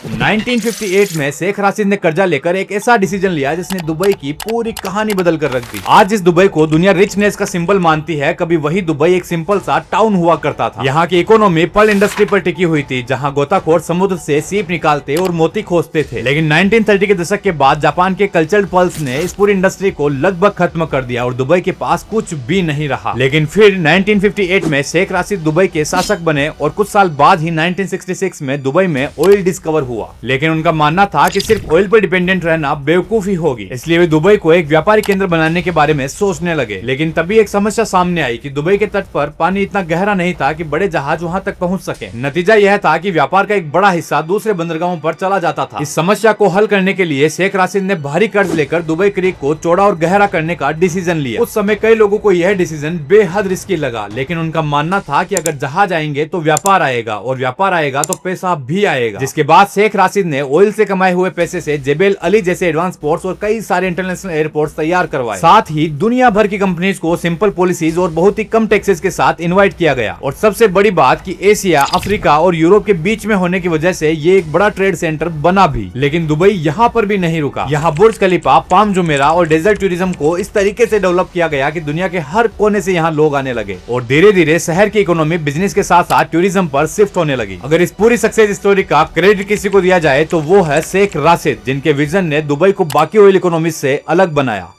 1958 में शेख राशिद ने कर्जा लेकर एक ऐसा डिसीजन लिया जिसने दुबई की पूरी कहानी बदल कर रख दी। आज जिस दुबई को दुनिया रिचनेस का सिंबल मानती है, कभी वही दुबई एक सिंपल सा टाउन हुआ करता था। यहाँ की इकोनॉमी पर्ल इंडस्ट्री पर टिकी हुई थी, जहाँ गोताखोर समुद्र से सीप निकालते और मोती खोजते थे। लेकिन 1930 के दशक के बाद जापान के कल्चरल पल्स ने इस पूरी इंडस्ट्री को लगभग खत्म कर दिया और दुबई के पास कुछ भी नहीं रहा। लेकिन फिर 1958 में शेख राशिद दुबई के शासक बने और कुछ साल बाद ही 1966 में दुबई में ऑयल डिस्कवर हुआ। लेकिन उनका मानना था कि सिर्फ ऑयल पर डिपेंडेंट रहना बेवकूफी होगी, इसलिए वे दुबई को एक व्यापारी केंद्र बनाने के बारे में सोचने लगे। लेकिन तभी एक समस्या सामने आई कि दुबई के तट पर पानी इतना गहरा नहीं था कि बड़े जहाज वहां तक पहुंच सके। नतीजा यह था कि व्यापार का एक बड़ा हिस्सा दूसरे बंदरगाहों पर चला जाता था। इस समस्या को हल करने के लिए शेख राशिद ने भारी कर्ज लेकर दुबई क्रीक को चौड़ा और गहरा करने का डिसीजन लिया। उस समय कई लोगों को यह डिसीजन बेहद रिस्की लगा, लेकिन उनका मानना था कि अगर जहाज आएंगे तो व्यापार आएगा और व्यापार आएगा तो पैसा भी आएगा। जिसके बाद शेख राशिद ने ऑयल से कमाए हुए पैसे से जेबेल अली जैसे एडवांस पोर्ट्स और कई सारे इंटरनेशनल एयरपोर्ट्स तैयार करवाए। साथ ही दुनिया भर की कंपनीज को सिंपल पॉलिसीज और बहुत ही कम टैक्सेस के साथ इनवाइट किया गया। और सबसे बड़ी बात कि एशिया, अफ्रीका और यूरोप के बीच में होने की वजह से ये एक बड़ा ट्रेड सेंटर बना भी। लेकिन दुबई यहाँ पर भी नहीं रुका। यहाँ बुर्ज खलीफा, पाम जुमेरा और डेजर्ट टूरिज्म को इस तरीके से डेवलप किया गया कि दुनिया के हर कोने से यहाँ लोग आने लगे और धीरे धीरे शहर की इकोनॉमी बिजनेस के साथ साथ टूरिज्म पर शिफ्ट होने लगी। अगर इस पूरी सक्सेस स्टोरी का क्रेडिट किसी को दिया जाए तो वो है शेख राशिद, जिनके विजन ने दुबई को बाकी ऑयल इकोनॉमी से अलग बनाया।